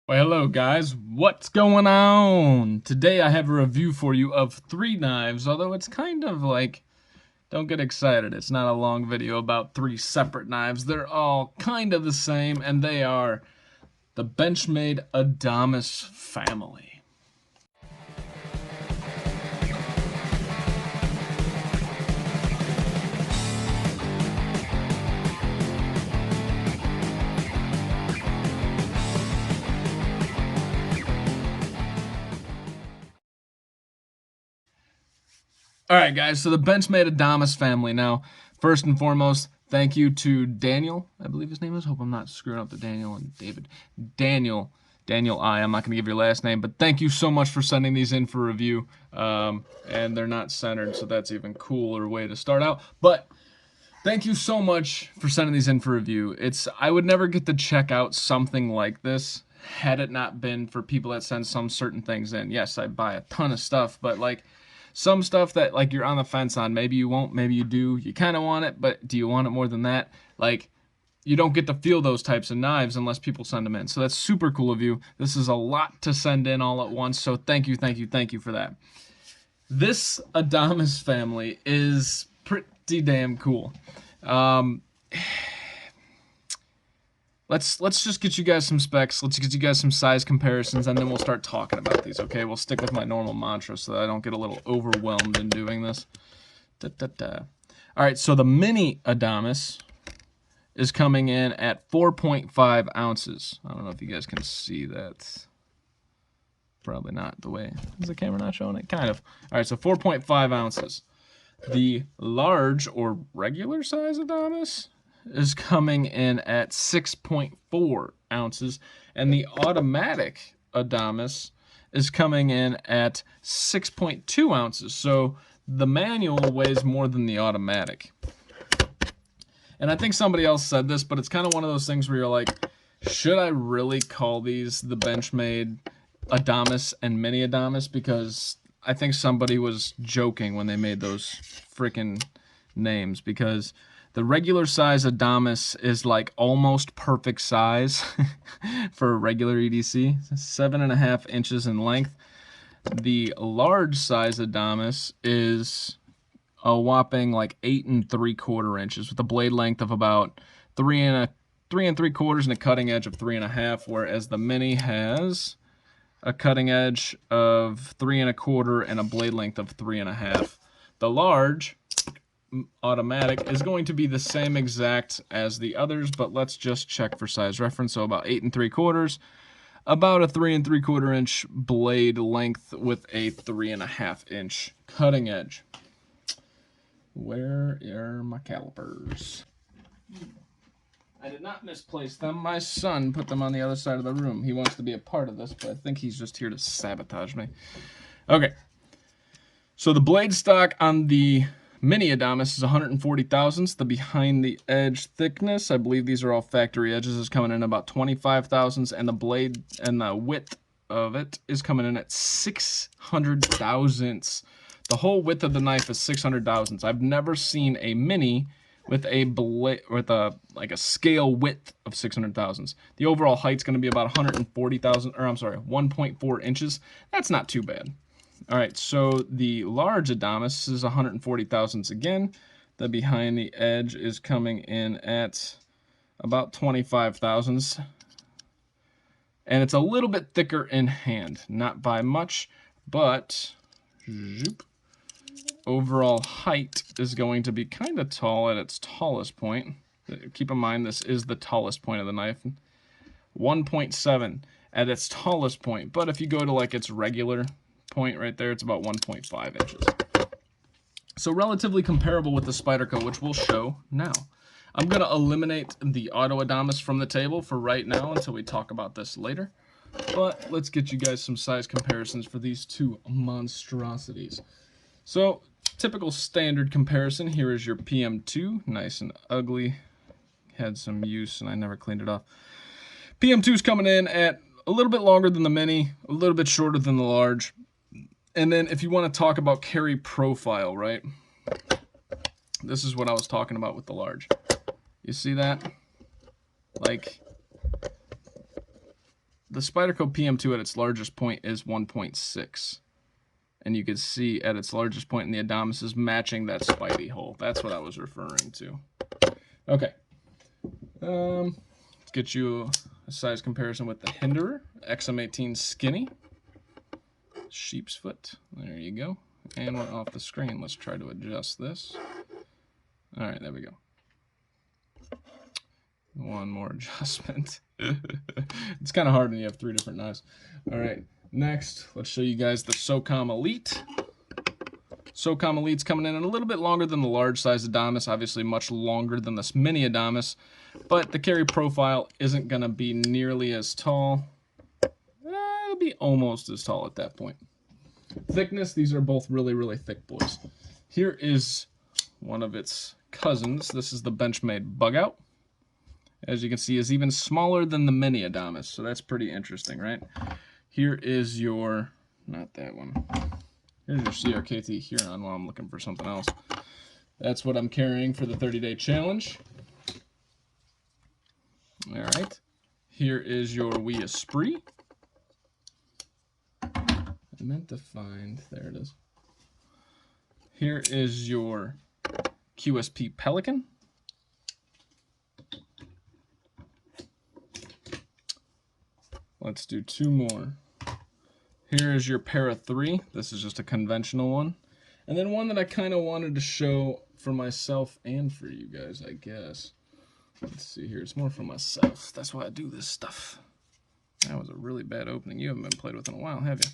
Well, hello guys, what's going on? Today I have a review for you of 3 knives, although it's kind of like, don't get excited, it's not a long video about 3 separate knives. They're all kind of the same, and they are the Benchmade Adamas family. Alright guys, so the Benchmade Adamas family. Now, first and foremost, thank you to Daniel, I believe his name is. Hope I'm not screwing up the Daniel and David. Daniel I. I'm not going to give your last name, but thank you so much for sending these in for review. And they're not centered, so that's even cooler way to start out. But thank you so much for sending these in for review. I would never get to check out something like this had it not been for people that send some certain things in. Yes, I buy a ton of stuff, but like some stuff that like you're on the fence on. Maybe you won't, maybe you do. You kind of want it, but do you want it more than that? Like, you don't get to feel those types of knives unless people send them in. So that's super cool of you. This is a lot to send in all at once, so thank you for that. This Adamas family is pretty damn cool. Let's just get you guys some specs. Let's get you guys some size comparisons, and then we'll start talking about these, okay? We'll stick with my normal mantra so that I don't get a little overwhelmed in doing this. All right, so the mini Adamas is coming in at 4.5 ounces. I don't know if you guys can see that. Probably not the way. Is the camera not showing it? Kind of. All right, so 4.5 ounces. The large or regular size Adamas is coming in at 6.4 ounces, and the automatic Adamas is coming in at 6.2 ounces. So the manual weighs more than the automatic. And I think somebody else said this, but it's kind of one of those things where you're like, should I really call these the Benchmade Adamas and Mini Adamas? Because I think somebody was joking when they made those freaking names, because the regular size Adamas is like almost perfect size for a regular EDC, 7.5 inches in length. The large size Adamas is a whopping like 8 3/4 inches with a blade length of about 3 3/4 and a cutting edge of 3.5, whereas the Mini has a cutting edge of 3 1/4 and a blade length of 3.5. The large automatic is going to be the same exact as the others, but let's just check for size reference. So about 8 3/4, about a 3 3/4 inch blade length with a 3.5 inch cutting edge. Where are my calipers? I did not misplace them. My son put them on the other side of the room. He wants to be a part of this, but I think he's just here to sabotage me. Okay. So the blade stock on the Mini Adamas is 140 thousandths. The behind the edge thickness, I believe these are all factory edges, is coming in about 25 thousandths, and the blade and the width of it is coming in at 600 thousandths. The whole width of the knife is 600 thousandths. I've never seen a Mini with a blade with a scale width of 600 thousandths. The overall height's going to be about 140,000, or I'm sorry, 1.4 inches. That's not too bad. All right, so the large Adamas is 140 thousandths again. The behind the edge is coming in at about 25 thousandths. And it's a little bit thicker in hand, not by much, but overall height is going to be kind of tall at its tallest point. Keep in mind, this is the tallest point of the knife. 1.7 at its tallest point, but if you go to like its regular point right there, it's about 1.5 inches. So relatively comparable with the Spyderco, which we'll show now. I'm going to eliminate the Auto Adamas from the table for right now until we talk about this later. But let's get you guys some size comparisons for these two monstrosities. So, typical standard comparison, here is your PM2, nice and ugly. Had some use and I never cleaned it off. PM2 is coming in at a little bit longer than the Mini, a little bit shorter than the large. And then if you want to talk about carry profile, right? This is what I was talking about with the large. You see that? Like, the Spyderco PM2 at its largest point is 1.6. And you can see at its largest point in the Adamas is matching that Spidey hole. That's what I was referring to. Okay. Let's get you a size comparison with the Hinderer, XM18 Skinny. Sheep's foot. There you go. And we're off the screen. Let's try to adjust this. All right, there we go. One more adjustment. It's kind of hard when you have 3 different knives. All right, next, let's show you guys the SOCOM Elite. SOCOM Elite's coming in a little bit longer than the large size Adamas, obviously much longer than this mini Adamas, but the carry profile isn't going to be nearly as tall. It'll be almost as tall at that point. Thickness, these are both really, really thick boys. Here is one of its cousins. This is the Benchmade Bug Out. As you can see, is even smaller than the mini Adamas, so that's pretty interesting, right? Here is your, not that one. Here's your CRKT Huron while I'm looking for something else. That's what I'm carrying for the 30-day challenge. All right. Here is your Wii Esprit. I meant to find, there it is. Here is your QSP Pelican. Let's do 2 more. Here is your Para 3. This is just a conventional one. And then one that I kind of wanted to show for myself and for you guys, I guess. Let's see here. It's more for myself. That's why I do this stuff. That was a really bad opening. You haven't been played with in a while, have you?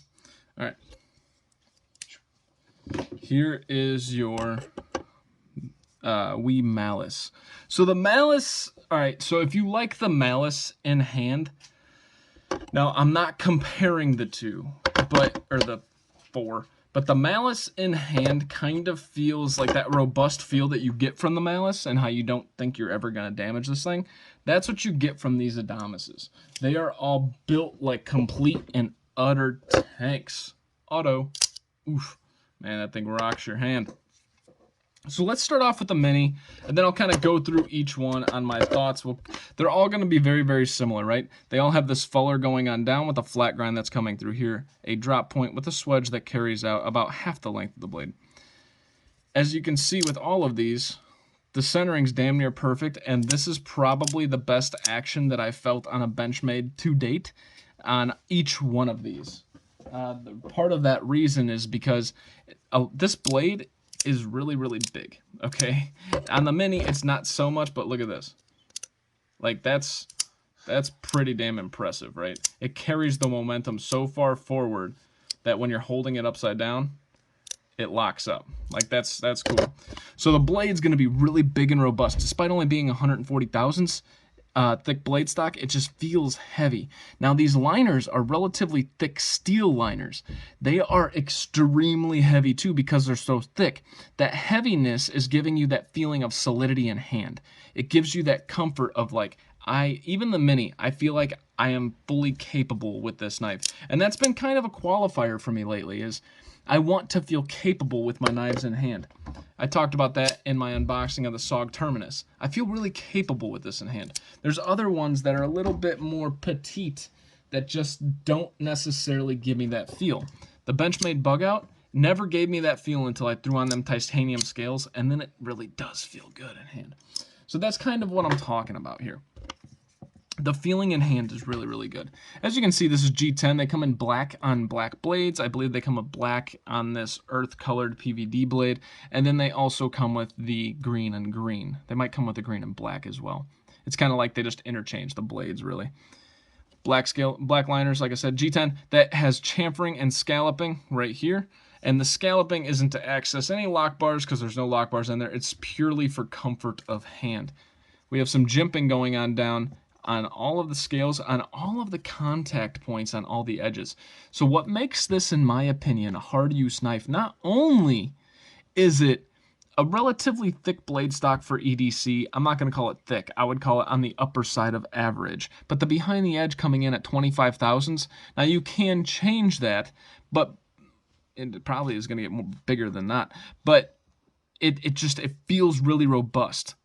All right. Here is your Wii Malice. So the Malice, all right, so if you like the Malice in hand, now I'm not comparing the two, or the 4, but the Malice in hand kind of feels like that robust feel that you get from the Malice and how you don't think you're ever going to damage this thing. That's what you get from these Adamases. They are all built like complete and utter tanks. Auto. Oof. Man, that thing rocks your hand. So let's start off with the mini, and then I'll kind of go through each one on my thoughts. They're all going to be very, very similar, right? They all have this fuller going on down with a flat grind that's coming through here, a drop point with a swedge that carries out about half the length of the blade. As you can see with all of these, the centering's damn near perfect, and this is probably the best action that I felt on a Benchmade to date on each one of these. Part of that reason is because this blade is really, really big, okay? On the mini, it's not so much, but look at this. Like, that's pretty damn impressive, right? It carries the momentum so far forward that when you're holding it upside down, it locks up. Like, that's cool. So the blade's going to be really big and robust. Despite only being 140 thousandths thick blade stock, it just feels heavy. Now, these liners are relatively thick steel liners. They are extremely heavy, too, because they're so thick. That heaviness is giving you that feeling of solidity in hand. It gives you that comfort of, like, even the mini, I feel like I am fully capable with this knife. And that's been kind of a qualifier for me lately, is I want to feel capable with my knives in hand. I talked about that in my unboxing of the SOG Terminus. I feel really capable with this in hand. There's other ones that are a little bit more petite that just don't necessarily give me that feel. The Benchmade Bug Out never gave me that feel until I threw on them titanium scales, and then it really does feel good in hand. So that's kind of what I'm talking about here. The feeling in hand is really, really good. As you can see, this is G10. They come in black on black blades. I believe they come with black on this earth-colored PVD blade. And then they also come with the green and green. They might come with the green and black as well. It's kind of like they just interchange the blades, really. Black liners, like I said, G10, that has chamfering and scalloping right here. And the scalloping isn't to access any lock bars because there's no lock bars in there. It's purely for comfort of hand. We have some jimping going on down on all of the scales, on all of the contact points on all the edges. So what makes this, in my opinion, a hard-use knife, not only is it a relatively thick blade stock for EDC, I'm not going to call it thick, I would call it on the upper side of average, but the behind the edge coming in at 25 thousandths, now you can change that, but it probably is going to get more bigger than that, but it feels really robust.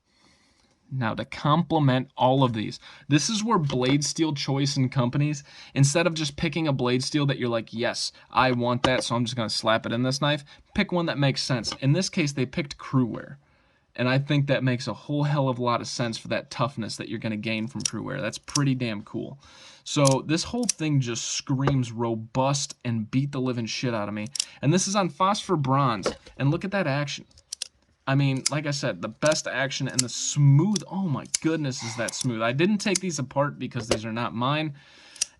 Now, to complement all of these, this is where blade steel choice in companies, instead of just picking a blade steel that you're like, yes, I want that, so I'm just going to slap it in this knife, pick one that makes sense. In this case, they picked Crewwear. And I think that makes a whole hell of a lot of sense for that toughness that you're going to gain from Crewwear. That's pretty damn cool. So this whole thing just screams robust and beat the living shit out of me. And this is on phosphor bronze. And look at that action. I mean, like I said, the best action and the smooth, oh my goodness, is that smooth. I didn't take these apart because these are not mine,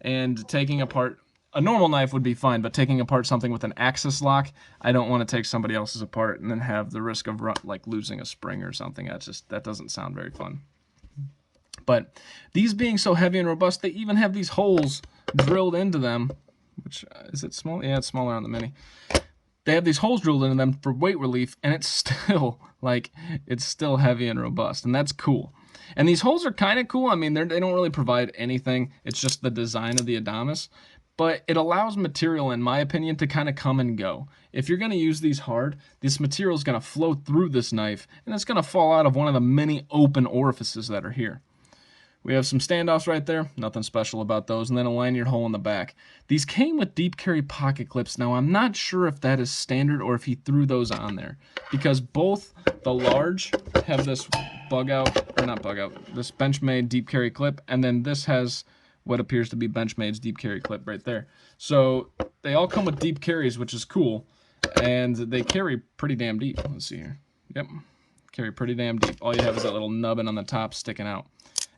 and taking apart a normal knife would be fine, but taking apart something with an axis lock, I don't want to take somebody else's apart and then have the risk of like losing a spring or something. That doesn't sound very fun. But these being so heavy and robust, they even have these holes drilled into them, which, is it small? Yeah, it's smaller on the Mini. They have these holes drilled into them for weight relief, and it's still heavy and robust, and that's cool. And these holes are kind of cool. I mean, they don't really provide anything. It's just the design of the Adamas, but it allows material, in my opinion, to kind of come and go. If you're going to use these hard, this material is going to flow through this knife, and it's going to fall out of one of the many open orifices that are here. We have some standoffs right there, nothing special about those, and then a lanyard hole in the back. These came with deep carry pocket clips. Now, I'm not sure if that is standard or if he threw those on there, because both the large have this this Benchmade deep carry clip, and then this has what appears to be Benchmade's deep carry clip right there. So they all come with deep carries, which is cool, and they carry pretty damn deep. Let's see here. Yep, carry pretty damn deep. All you have is that little nubbin on the top sticking out.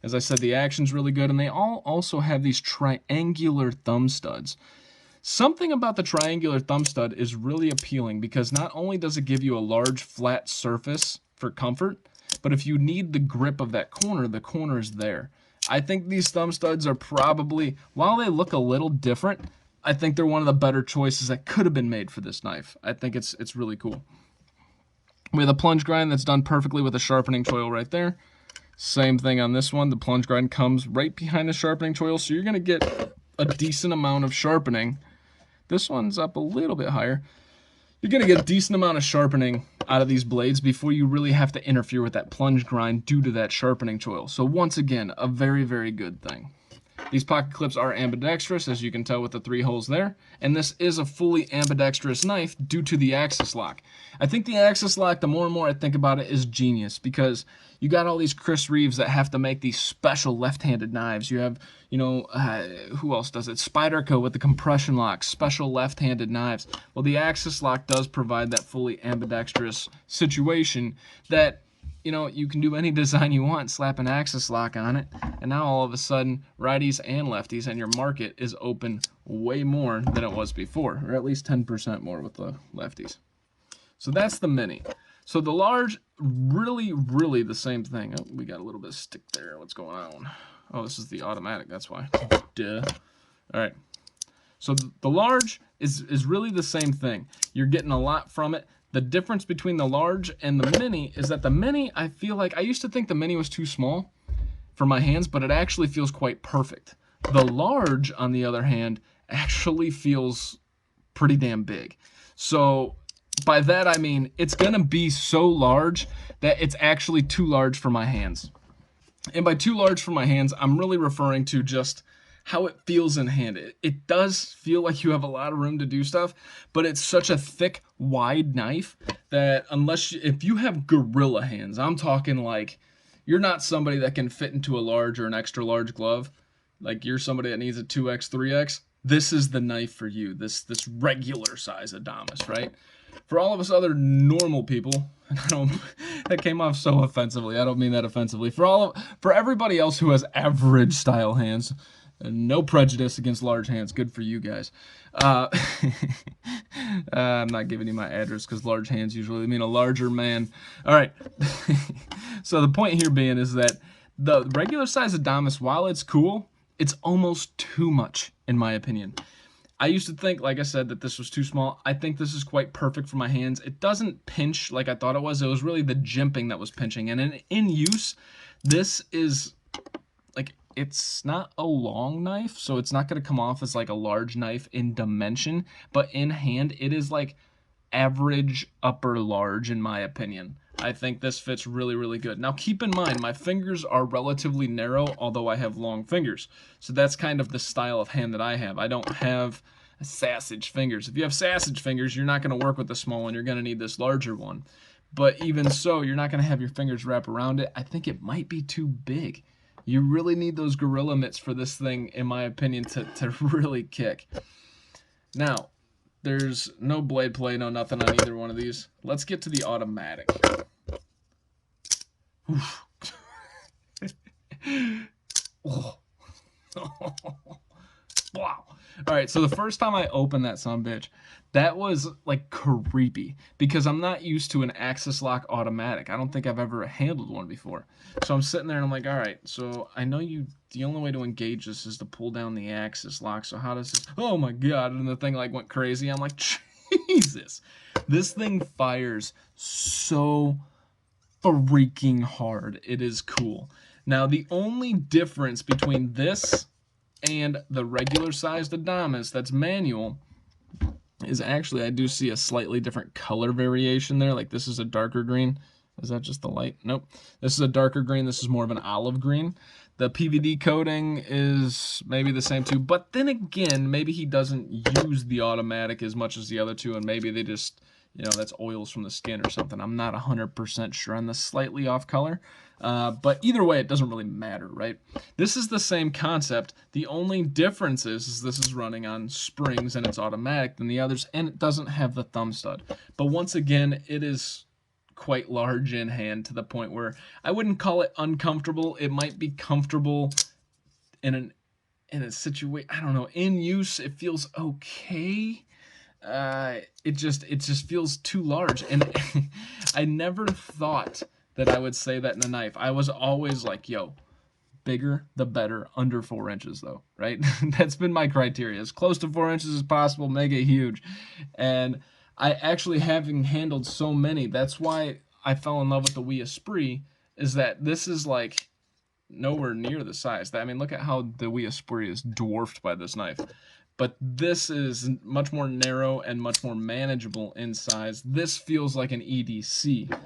As I said, the action's really good, and they all also have these triangular thumb studs. Something about the triangular thumb stud is really appealing because not only does it give you a large flat surface for comfort, but if you need the grip of that corner, the corner is there. I think these thumb studs are probably, while they look a little different, I think they're one of the better choices that could have been made for this knife. I think it's really cool. We have a plunge grind that's done perfectly with a sharpening choil right there. Same thing on this one. The plunge grind comes right behind the sharpening choil, so you're going to get a decent amount of sharpening. This one's up a little bit higher. You're going to get a decent amount of sharpening out of these blades before you really have to interfere with that plunge grind due to that sharpening choil. So once again, a very, very good thing. These pocket clips are ambidextrous, as you can tell with the 3 holes there, and this is a fully ambidextrous knife due to the axis lock. I think the axis lock, the more and more I think about it, is genius, because you got all these Chris Reeves that have to make these special left-handed knives. You have, who else does it? Spyderco with the compression lock, special left-handed knives. Well, the axis lock does provide that fully ambidextrous situation that, you can do any design you want, slap an axis lock on it, and now all of a sudden, righties and lefties, and your market is open way more than it was before, or at least 10% more with the lefties. So that's the Mini. So the large, really, really the same thing. Oh, we got a little bit of stick there. What's going on? Oh, this is the automatic, that's why. Duh. All right. So the large is really the same thing. You're getting a lot from it. The difference between the large and the Mini is that the Mini, I feel like, I used to think the Mini was too small for my hands, but it actually feels quite perfect. The large, on the other hand, actually feels pretty damn big. So by that I mean it's going to be so large that it's actually too large for my hands. And by too large for my hands, I'm really referring to just how it feels in hand. It does feel like you have a lot of room to do stuff, but it's such a thick, wide knife that if you have gorilla hands, I'm talking like you're not somebody that can fit into a large or an extra large glove. Like you're somebody that needs a 2X, 3X. This is the knife for you, this regular size Adamas, right? For all of us other normal people, that came off so offensively. I don't mean that offensively. For everybody else who has average style hands, no prejudice against large hands. Good for you guys. I'm not giving you my address because large hands usually mean a larger man. All right. So the point here being is that the regular size Adamas, while it's cool, it's almost too much in my opinion. I used to think, like I said, that this was too small. I think this is quite perfect for my hands. It doesn't pinch like I thought it was. It was really the jimping that was pinching. And in use, this is like, it's not a long knife, so it's not going to come off as like a large knife in dimension, but in hand, it is like average upper large in my opinion. I think this fits really, really good. Now, keep in mind, my fingers are relatively narrow, although I have long fingers. So that's kind of the style of hand that I have. I don't have sausage fingers. If you have sausage fingers, you're not going to work with the small one. You're going to need this larger one. But even so, you're not going to have your fingers wrap around it. I think it might be too big. You really need those gorilla mitts for this thing, in my opinion, to really kick. Now, there's no blade play, no nothing on either one of these. Let's get to the automatic. Oh. Wow. All right, so the first time I opened that sumbitch, that was like creepy because I'm not used to an axis lock automatic. I don't think I've ever handled one before. So I'm sitting there and I'm like, all right, so I know the only way to engage this is to pull down the axis lock. So how does this, oh my God. And the thing like went crazy. I'm like, Jesus, this thing fires so freaking hard. It is cool. Now, the only difference between this and the regular sized Adamas that's manual is actually, I do see a slightly different color variation there. Like this is a darker green. Is that just the light? Nope. This is a darker green. This is more of an olive green. The PVD coating is maybe the same too, but then again, maybe he doesn't use the automatic as much as the other two, and maybe they just, you know, that's oils from the skin or something. I'm not 100% sure on the slightly off color, but either way, it doesn't really matter, right? This is the same concept. The only difference is this is running on springs and it's automatic than the others, and it doesn't have the thumb stud. But once again, it is quite large in hand to the point where I wouldn't call it uncomfortable. It might be comfortable in a situation, I don't know, in use it feels okay. It just feels too large, and I never thought that I would say that in a knife. I was always like, yo, bigger the better, under 4 inches though, right? That's been my criteria, as close to 4 inches as possible, make it huge. And I actually, having handled so many, that's why I fell in love with the Wii Esprit, is that this is like nowhere near the size. I mean, look at how the Wii Esprit is dwarfed by this knife. But this is much more narrow and much more manageable in size. This feels like an EDC.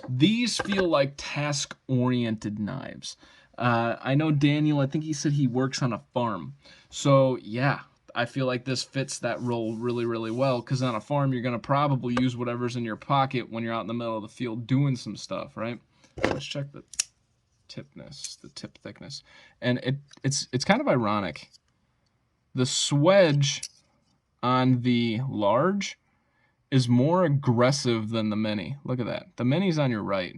These feel like task-oriented knives. I know Daniel, I think he said he works on a farm. So yeah, I feel like this fits that role really, really well, because on a farm, you're going to probably use whatever's in your pocket when you're out in the middle of the field doing some stuff, right? Let's check the tipness, the tip thickness. And it's kind of ironic. The swedge on the large is more aggressive than the mini. Look at that. The mini's on your right.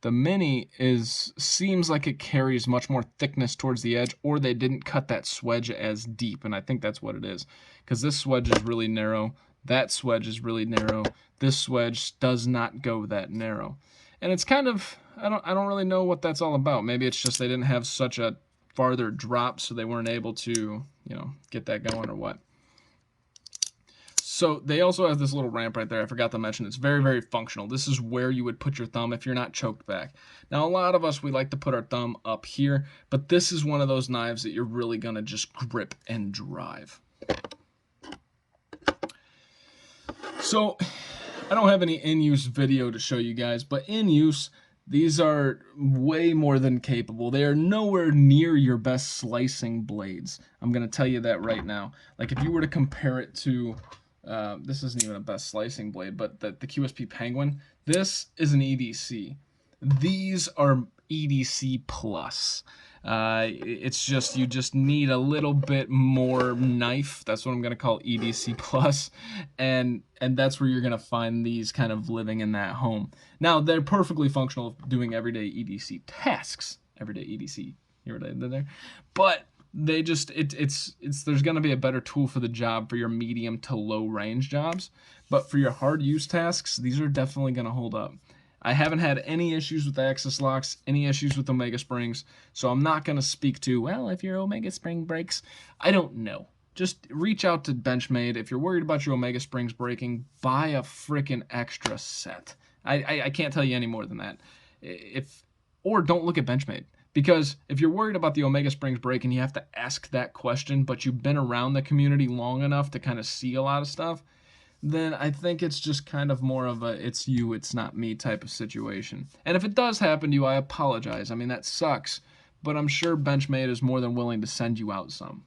The mini seems like it carries much more thickness towards the edge, or they didn't cut that swedge as deep, and I think that's what it is. Because this swedge is really narrow, that swedge is really narrow, this swedge does not go that narrow. And it's kind of, I don't really know what that's all about. Maybe it's just they didn't have such a farther drop, so they weren't able to, you know, get that going or what. So they also have this little ramp right there. I forgot to mention, it's very, very functional. This is where you would put your thumb if you're not choked back. Now, a lot of us, we like to put our thumb up here, but this is one of those knives that you're really going to just grip and drive. So I don't have any in-use video to show you guys, but in use, these are way more than capable. They are nowhere near your best slicing blades. I'm going to tell you that right now. Like if you were to compare it to, this isn't even a best slicing blade, but the QSP Penguin, this is an EDC. These are EDC plus. It's just, you just need a little bit more knife. That's what I'm going to call EDC plus. And that's where you're going to find these kind of living in that home. Now, they're perfectly functional doing everyday EDC tasks. Everyday EDC. You hear what I did there? But they just, there's going to be a better tool for the job for your medium to low range jobs. But for your hard use tasks, these are definitely going to hold up. I haven't had any issues with axis locks, any issues with Omega springs, so I'm not going to speak to, well, if your Omega spring breaks, I don't know. Just reach out to Benchmade. If you're worried about your Omega springs breaking, buy a freaking extra set. I can't tell you any more than that. Or don't look at Benchmade. Because if you're worried about the Omega springs breaking, you have to ask that question, but you've been around the community long enough to kind of see a lot of stuff, then I think it's just kind of more of a it's you, it's not me type of situation. And if it does happen to you, I apologize. I mean, that sucks, but I'm sure Benchmade is more than willing to send you out some.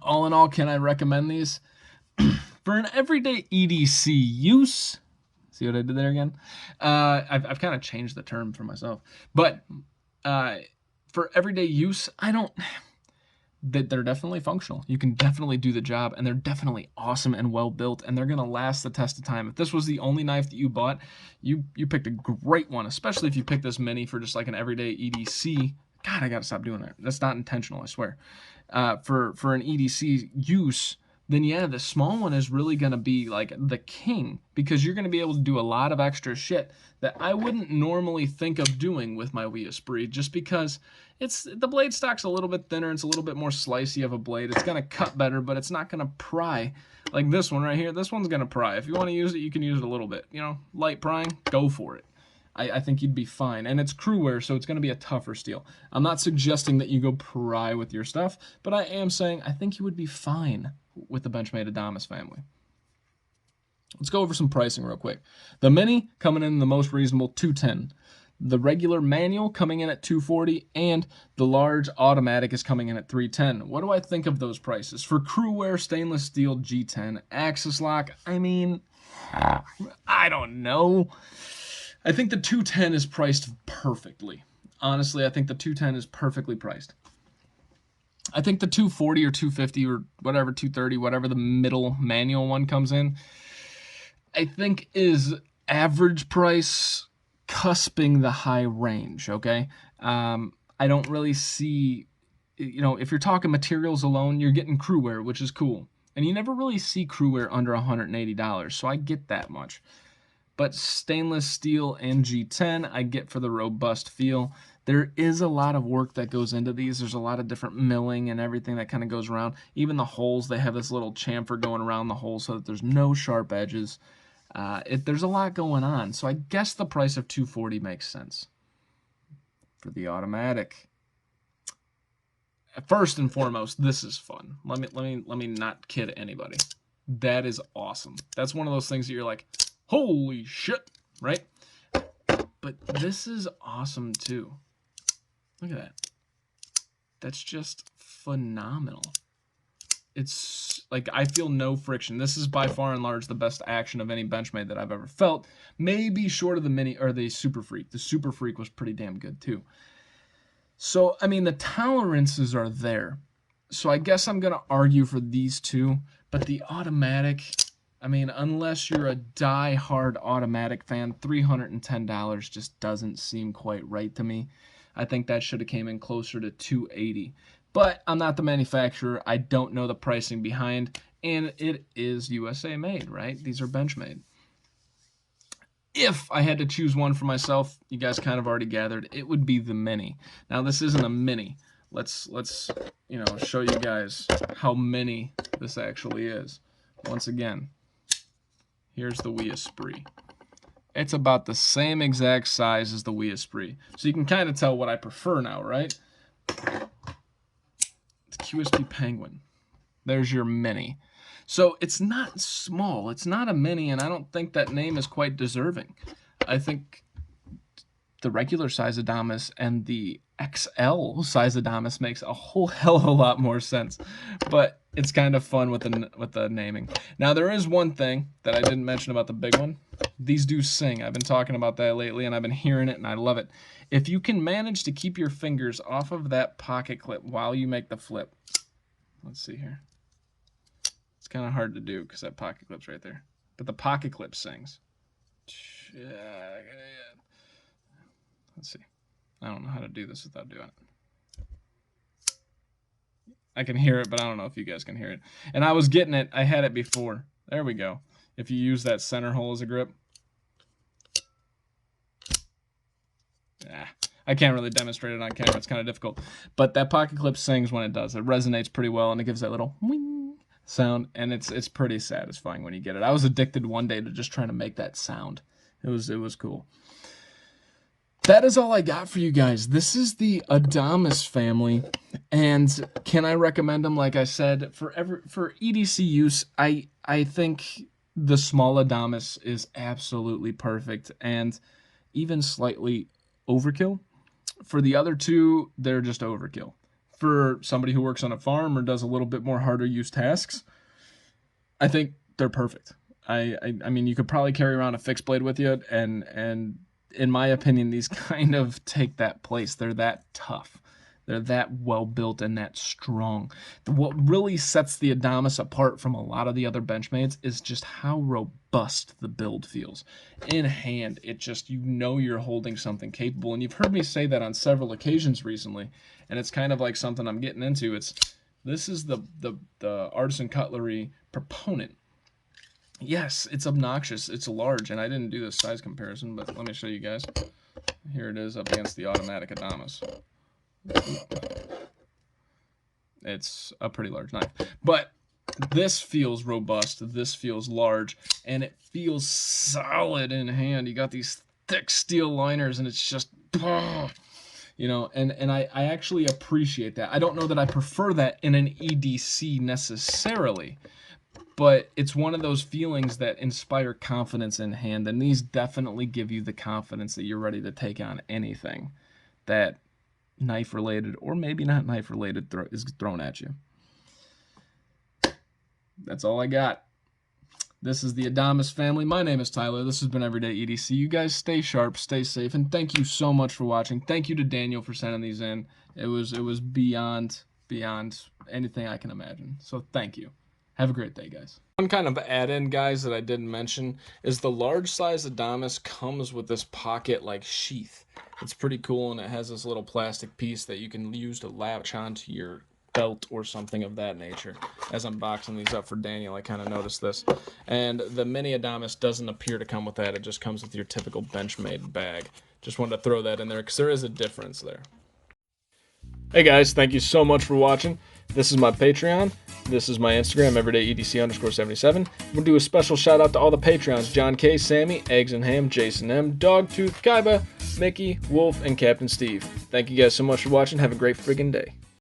All in all, can I recommend these? For an everyday EDC use, see what I did there again? I've kind of changed the term for myself. But for everyday use, they're definitely functional. You can definitely do the job, and they're definitely awesome and well built, and they're gonna last the test of time. If this was the only knife that you bought, you picked a great one, especially if you picked this mini for just like an everyday EDC. God, I gotta stop doing that. That's not intentional, I swear. For an EDC use, then yeah, the small one is really going to be like the king, because you're going to be able to do a lot of extra shit that I wouldn't normally think of doing with my Wii Esprit, just because the blade stock's a little bit thinner, it's a little bit more slicey of a blade, it's going to cut better, but it's not going to pry like this one right here. This one's going to pry. If you want to use it, you can use it a little bit, you know, light prying, go for it. I think you'd be fine. And it's crew wear, so it's going to be a tougher steel. I'm not suggesting that you go pry with your stuff, but I am saying I think you would be fine with the Benchmade Adamas family. Let's go over some pricing real quick. The mini coming in the most reasonable, $210. The regular manual coming in at $240, and the large automatic is coming in at $310. What do I think of those prices? For crew wear, stainless steel G10, axis lock, I mean, I don't know. I think the 210 is priced perfectly. Honestly, I think the 210 is perfectly priced. I think the 240 or 250 or whatever, 230, whatever the middle manual one comes in, I think is average price, cusping the high range, okay? I don't really see, you know, if you're talking materials alone, you're getting crew wear, which is cool. And you never really see crew wear under $180, so I get that much. But stainless steel and G10, I get for the robust feel. There is a lot of work that goes into these. There's a lot of different milling and everything that kind of goes around. Even the holes, they have this little chamfer going around the hole so that there's no sharp edges. There's a lot going on. So I guess the price of $240 makes sense. For the automatic, first and foremost, this is fun. Let me not kid anybody. That is awesome. That's one of those things that you're like, holy shit, right? But this is awesome too. Look at that. That's just phenomenal. It's like, I feel no friction. This is by far and large the best action of any Benchmade that I've ever felt. Maybe short of the mini or the Super Freak. The Super Freak was pretty damn good too. So, I mean, the tolerances are there. So I guess I'm going to argue for these two, but the automatic, I mean, unless you're a die-hard automatic fan, $310 just doesn't seem quite right to me. I think that should have came in closer to $280. But I'm not the manufacturer. I don't know the pricing behind, and it is USA made, right? These are Benchmade. If I had to choose one for myself, you guys kind of already gathered, it would be the mini. Now, this isn't a mini. Let's you know, show you guys how mini this actually is. Once again, here's the Wii Esprit. It's about the same exact size as the Wii Esprit. So you can kind of tell what I prefer now, right? It's QSP Penguin. There's your mini. So it's not small. It's not a mini, and I don't think that name is quite deserving. I think the regular size Adamas and the XL size Adamas makes a whole hell of a lot more sense. But it's kind of fun with the naming. Now, there is one thing that I didn't mention about the big one. These do sing. I've been talking about that lately, and I've been hearing it, and I love it. If you can manage to keep your fingers off of that pocket clip while you make the flip. Let's see here. It's kind of hard to do because that pocket clip's right there. But the pocket clip sings. Let's see. I don't know how to do this without doing it. I can hear it, but I don't know if you guys can hear it. And I was getting it. I had it before. There we go. If you use that center hole as a grip. I can't really demonstrate it on camera. It's kind of difficult. But that pocket clip sings when it does. It resonates pretty well, and it gives that little wing sound, and it's pretty satisfying when you get it. I was addicted one day to just trying to make that sound. It was cool. that is all I got for you guys. This is the Adamas family, and can I recommend them? Like I said, for EDC use, I think the small Adamas is absolutely perfect and even slightly overkill. For the other two, they're just overkill. For somebody who works on a farm or does a little bit more harder use tasks, I think they're perfect. I mean, you could probably carry around a fixed blade with you, and in my opinion, these kind of take that place. They're that tough. They're that well built and that strong. What really sets the Adamas apart from a lot of the other Benchmades is just how robust the build feels. In hand, it just, you know you're holding something capable. And you've heard me say that on several occasions recently. And it's kind of like something I'm getting into. This is the artisan cutlery proponent. Yes, it's obnoxious. It's large, and I didn't do the size comparison, but let me show you guys. Here it is up against the automatic Adamas. It's a pretty large knife, but this feels robust. This feels large, and it feels solid in hand. You got these thick steel liners, and it's just, you know, and I actually appreciate that. I don't know that I prefer that in an EDC necessarily, but it's one of those feelings that inspire confidence in hand, and these definitely give you the confidence that you're ready to take on anything that knife related or maybe not knife related is thrown at you. That's all I got. This is the Adamas family. My name is Tyler. This has been Everyday EDC. You guys stay sharp, stay safe, and thank you so much for watching. Thank you to Daniel for sending these in. It was beyond anything I can imagine. So thank you. Have a great day, guys. One kind of add-in, guys, that I didn't mention is the large size Adamas comes with this pocket like sheath. It's pretty cool, and it has this little plastic piece that you can use to latch onto your belt or something of that nature. As I'm boxing these up for Daniel, I kind of noticed this. And the mini Adamas doesn't appear to come with that. It just comes with your typical Benchmade bag. Just wanted to throw that in there because there is a difference there. Hey guys, thank you so much for watching. This is my Patreon. This is my Instagram, everydayedc_77. I'm going to do a special shout out to all the Patreons: John K, Sammy, Eggs and Ham, Jason M, Dogtooth, Kaiba, Mickey, Wolf, and Captain Steve. Thank you guys so much for watching. Have a great friggin' day.